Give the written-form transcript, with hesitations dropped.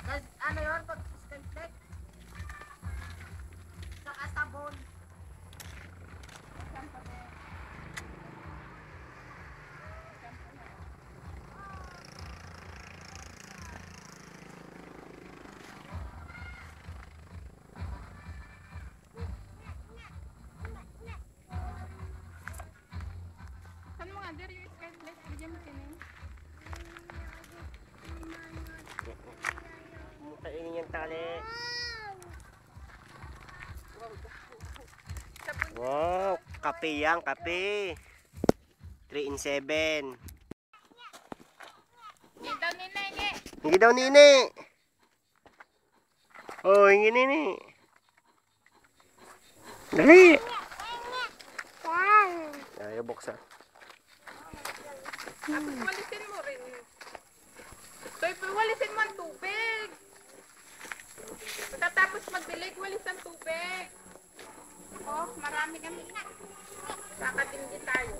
Ano yun? Pag-skyflex? Saka sabon. Saan mo nga, der, yung skyflex? Bigyan mo sinin. Kainin yung tali. Wow, kape yan, kape. 3 in 7. Hindi daw nila, hindi. Hingi daw nini. Oh, hingi nini. Dali. Ayaw buksan. Tapos walisin mo rin. Toy, walisin mo ang tubig. Pagkatapos magbilig, walis ang tubig. Oh, marami kami. Kakatindi tayo.